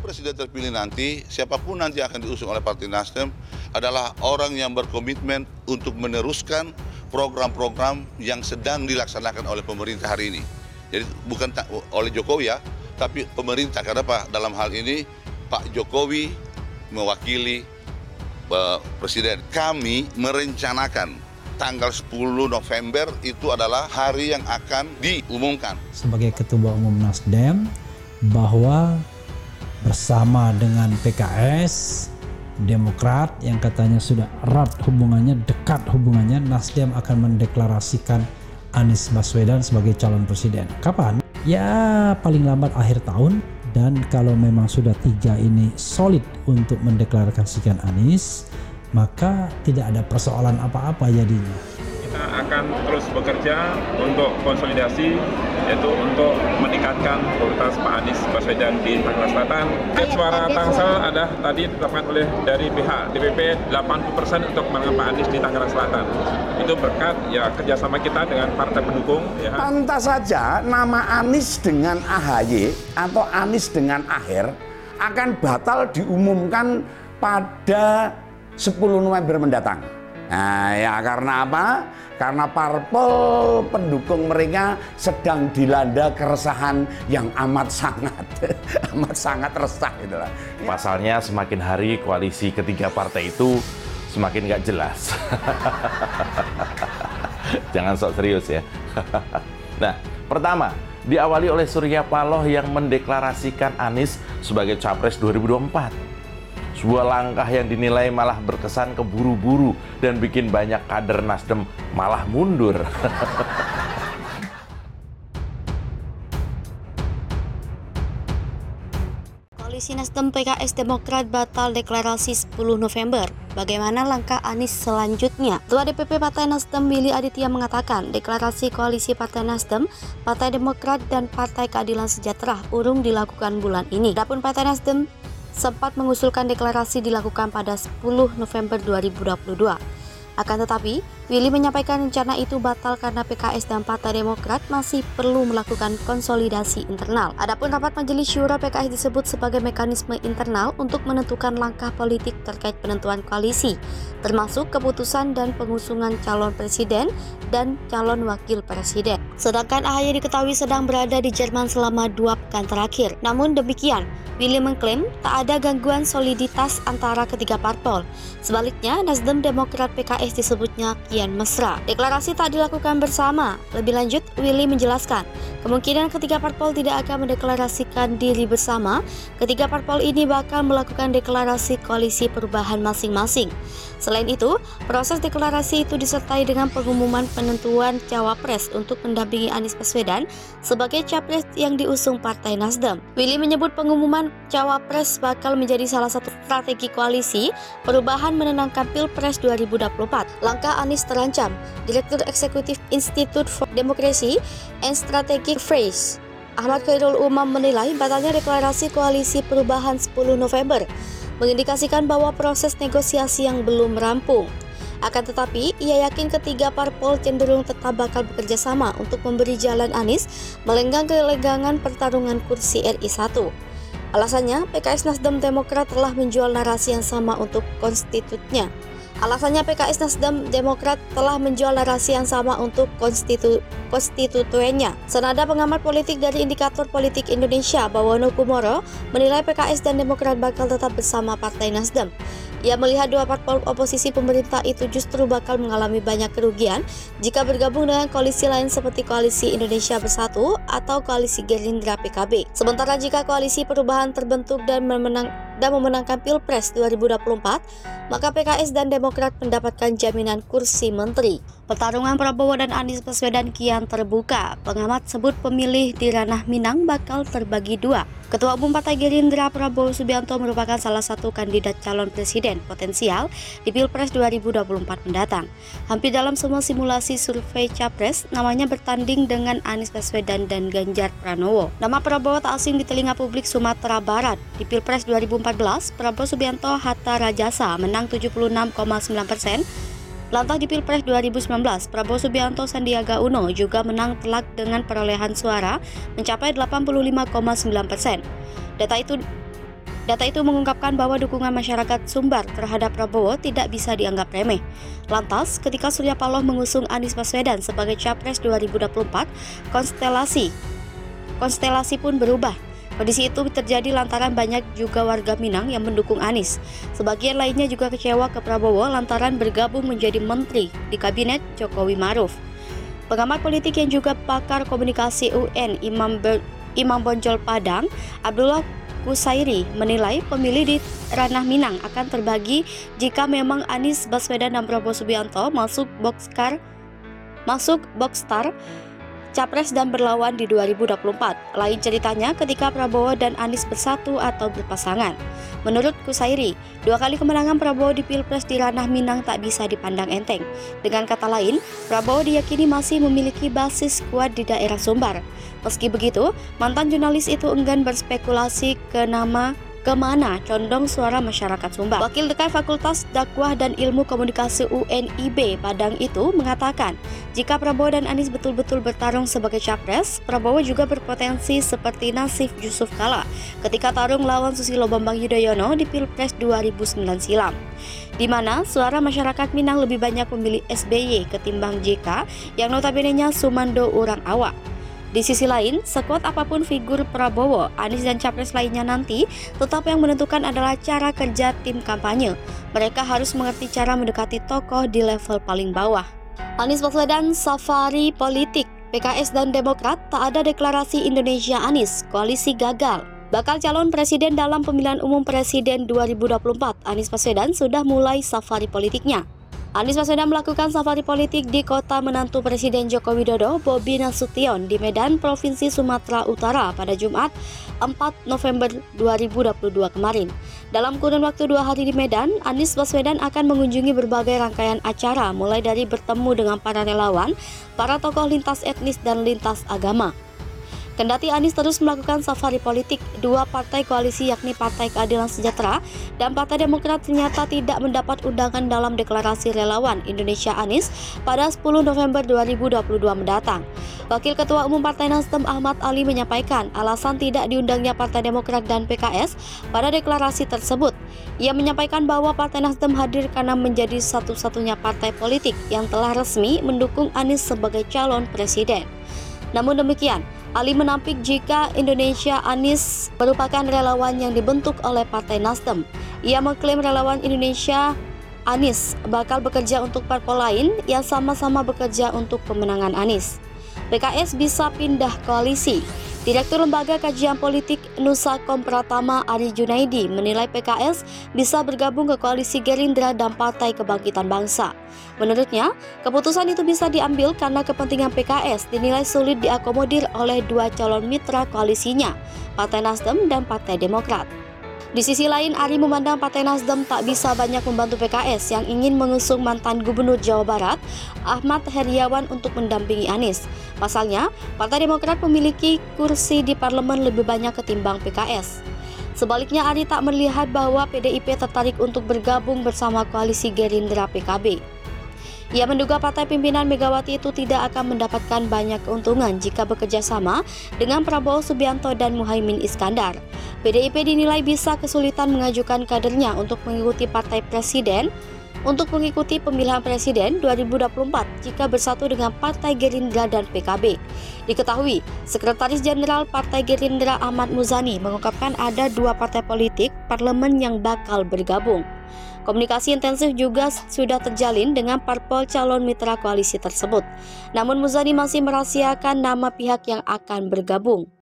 presiden terpilih nanti, siapapun nanti akan diusung oleh Partai Nasdem adalah orang yang berkomitmen untuk meneruskan program-program yang sedang dilaksanakan oleh pemerintah hari ini. Jadi bukan oleh Jokowi ya, tapi pemerintah. Karena Pak, dalam hal ini Pak Jokowi mewakili Presiden. Kami merencanakan tanggal 10 November itu adalah hari yang akan diumumkan. Sebagai Ketua Umum Nasdem, bahwa bersama dengan PKS, Demokrat yang katanya sudah erat hubungannya, dekat hubungannya, Nasdem akan mendeklarasikan Anies Baswedan sebagai calon presiden. Kapan? Ya paling lambat akhir tahun. Dan kalau memang sudah 3 ini solid untuk mendeklarasikan Anies, maka tidak ada persoalan apa-apa jadinya. Kita akan terus bekerja untuk konsolidasi, yaitu untuk meningkatkan kualitas Pak Anies Baswedan di Tangerang Selatan. Suara Tangsel ada tadi ditetapkan oleh dari pihak DPP 80% untuk kemenangan Pak Anies di Tangerang Selatan. Itu berkat ya kerjasama kita dengan partai pendukung. Ya. Pantas saja nama Anies dengan AHY atau Anies dengan Aher akan batal diumumkan pada 10 November mendatang. Nah ya karena apa? Karena parpol pendukung mereka sedang dilanda keresahan yang amat sangat resah gitu lah. Pasalnya semakin hari koalisi ketiga partai itu semakin nggak jelas. Jangan sok serius ya. Nah, pertama diawali oleh Surya Paloh yang mendeklarasikan Anies sebagai Capres 2024. Sebuah langkah yang dinilai malah berkesan keburu-buru dan bikin banyak kader Nasdem malah mundur. Koalisi Nasdem PKS Demokrat batal deklarasi 10 November. Bagaimana langkah Anies selanjutnya? Ketua DPP Partai Nasdem Willy Aditya mengatakan deklarasi koalisi Partai Nasdem, Partai Demokrat dan Partai Keadilan Sejahtera urung dilakukan bulan ini. Adapun Partai Nasdem sempat mengusulkan deklarasi dilakukan pada 10 November 2022. Akan tetapi, Willy menyampaikan rencana itu batal karena PKS dan Partai Demokrat masih perlu melakukan konsolidasi internal. Adapun rapat Majelis Syuro PKS disebut sebagai mekanisme internal untuk menentukan langkah politik terkait penentuan koalisi, termasuk keputusan dan pengusungan calon presiden dan calon wakil presiden. Sedangkan AHY diketahui sedang berada di Jerman selama 2 pekan terakhir. Namun demikian, Willy mengklaim tak ada gangguan soliditas antara ketiga parpol. Sebaliknya, Nasdem, Demokrat, PKS disebutnya kian mesra. Deklarasi tak dilakukan bersama. Lebih lanjut, Willy menjelaskan, kemungkinan ketiga parpol tidak akan mendeklarasikan diri bersama. Ketiga parpol ini bakal melakukan deklarasi koalisi perubahan masing-masing. Selain itu, proses deklarasi itu disertai dengan pengumuman penentuan cawapres untuk mendampingi Anies Baswedan sebagai capres yang diusung Partai Nasdem. Willy menyebut pengumuman cawapres bakal menjadi salah satu strategi koalisi perubahan menenangkan Pilpres 2024. Langkah Anies terancam. Direktur Eksekutif Institute for Democracy and Strategic Affairs Ahmad Khairul Umam menilai batalnya deklarasi koalisi perubahan 10 November mengindikasikan bahwa proses negosiasi yang belum rampung. Akan tetapi, ia yakin ketiga parpol cenderung tetap bakal bekerja sama untuk memberi jalan Anies melenggang kelegangan pertarungan kursi RI 1. Alasannya, PKS Nasdem Demokrat telah menjual narasi yang sama untuk konstitutnya. Konstituennya. Senada pengamat politik dari Indikator Politik Indonesia, Bawono Kumoro, menilai PKS dan Demokrat bakal tetap bersama Partai Nasdem. Ia melihat dua parpol oposisi pemerintah itu justru bakal mengalami banyak kerugian jika bergabung dengan koalisi lain seperti Koalisi Indonesia Bersatu atau Koalisi Gerindra PKB. Sementara jika koalisi perubahan terbentuk dan memenangkan Pilpres 2024, maka PKS dan Demokrat mendapatkan jaminan kursi menteri. Pertarungan Prabowo dan Anies Baswedan kian terbuka. Pengamat sebut pemilih di ranah Minang bakal terbagi dua. Ketua Umum Partai Gerindra Prabowo Subianto merupakan salah satu kandidat calon presiden potensial di Pilpres 2024 mendatang. Hampir dalam semua simulasi survei Capres, namanya bertanding dengan Anies Baswedan dan Ganjar Pranowo. Nama Prabowo tak asing di telinga publik Sumatera Barat. Di Pilpres 2014, Prabowo Subianto Hatta Rajasa menang 76,9%. Lantas di Pilpres 2019, Prabowo Subianto Sandiaga Uno juga menang telak dengan perolehan suara mencapai 85,9%. Data itu mengungkapkan bahwa dukungan masyarakat Sumbar terhadap Prabowo tidak bisa dianggap remeh. Lantas, ketika Surya Paloh mengusung Anies Baswedan sebagai Capres 2024, konstelasi pun berubah. Kondisi itu terjadi lantaran banyak juga warga Minang yang mendukung Anies. Sebagian lainnya juga kecewa ke Prabowo lantaran bergabung menjadi menteri di kabinet Jokowi Maruf. Pengamat politik yang juga pakar komunikasi UN Imam Bonjol Padang, Abdullah Kusairi menilai pemilih di ranah Minang akan terbagi jika memang Anies Baswedan dan Prabowo Subianto masuk boxstar Capres dan berlawan di 2024. Lain ceritanya ketika Prabowo dan Anies bersatu atau berpasangan. Menurut Kusairi, 2 kali kemenangan Prabowo di Pilpres di ranah Minang tak bisa dipandang enteng. Dengan kata lain, Prabowo diyakini masih memiliki basis kuat di daerah Sumbar. Meski begitu, mantan jurnalis itu enggan berspekulasi kemana condong suara masyarakat Sumbar. Wakil Dekan Fakultas Dakwah dan Ilmu Komunikasi UNIB Padang itu mengatakan, jika Prabowo dan Anies betul-betul bertarung sebagai Capres, Prabowo juga berpotensi seperti nasib Yusuf Kala ketika tarung lawan Susilo Bambang Yudhoyono di Pilpres 2009 silam, di mana suara masyarakat Minang lebih banyak memilih SBY ketimbang JK yang notabene-nya Sumando orang awak. Di sisi lain, sekuat apapun figur Prabowo, Anies dan Capres lainnya nanti, tetap yang menentukan adalah cara kerja tim kampanye. Mereka harus mengerti cara mendekati tokoh di level paling bawah. Anies Baswedan safari politik, PKS dan Demokrat tak ada deklarasi Indonesia Anies, koalisi gagal. Bakal calon presiden dalam pemilihan umum presiden 2024, Anies Baswedan sudah mulai safari politiknya. Anies Baswedan melakukan safari politik di kota menantu Presiden Joko Widodo, Bobi Nasution, di Medan, Provinsi Sumatera Utara pada Jumat 4 November 2022 kemarin. Dalam kurun waktu 2 hari di Medan, Anies Baswedan akan mengunjungi berbagai rangkaian acara, mulai dari bertemu dengan para relawan, para tokoh lintas etnis dan lintas agama. Kendati Anies terus melakukan safari politik, 2 partai koalisi yakni Partai Keadilan Sejahtera dan Partai Demokrat ternyata tidak mendapat undangan dalam deklarasi relawan Indonesia Anies pada 10 November 2022 mendatang. Wakil Ketua Umum Partai Nasdem Ahmad Ali menyampaikan alasan tidak diundangnya Partai Demokrat dan PKS pada deklarasi tersebut. Ia menyampaikan bahwa Partai Nasdem hadir karena menjadi satu-satunya partai politik yang telah resmi mendukung Anies sebagai calon presiden. Namun demikian, Ali menampik jika Indonesia Anies merupakan relawan yang dibentuk oleh Partai Nasdem. Ia mengklaim relawan Indonesia Anies bakal bekerja untuk parpol lain yang sama-sama bekerja untuk pemenangan Anies. PKS bisa pindah koalisi. Direktur Lembaga Kajian Politik Nusakom Pratama Ari Junaidi menilai PKS bisa bergabung ke koalisi Gerindra dan Partai Kebangkitan Bangsa. Menurutnya, keputusan itu bisa diambil karena kepentingan PKS dinilai sulit diakomodir oleh 2 calon mitra koalisinya, Partai Nasdem dan Partai Demokrat. Di sisi lain, Ari memandang Partai Nasdem tak bisa banyak membantu PKS yang ingin mengusung mantan Gubernur Jawa Barat, Ahmad Heriawan untuk mendampingi Anies. Pasalnya, Partai Demokrat memiliki kursi di parlemen lebih banyak ketimbang PKS. Sebaliknya, Ari tak melihat bahwa PDIP tertarik untuk bergabung bersama koalisi Gerindra PKB. Ia menduga partai pimpinan Megawati itu tidak akan mendapatkan banyak keuntungan jika bekerja sama dengan Prabowo Subianto dan Muhaimin Iskandar. PDIP dinilai bisa kesulitan mengajukan kadernya untuk mengikuti pemilihan presiden 2024 jika bersatu dengan Partai Gerindra dan PKB. Diketahui, Sekretaris Jenderal Partai Gerindra Ahmad Muzani mengungkapkan ada 2 partai politik parlemen yang bakal bergabung. Komunikasi intensif juga sudah terjalin dengan parpol calon mitra koalisi tersebut. Namun Muzani masih merahasiakan nama pihak yang akan bergabung.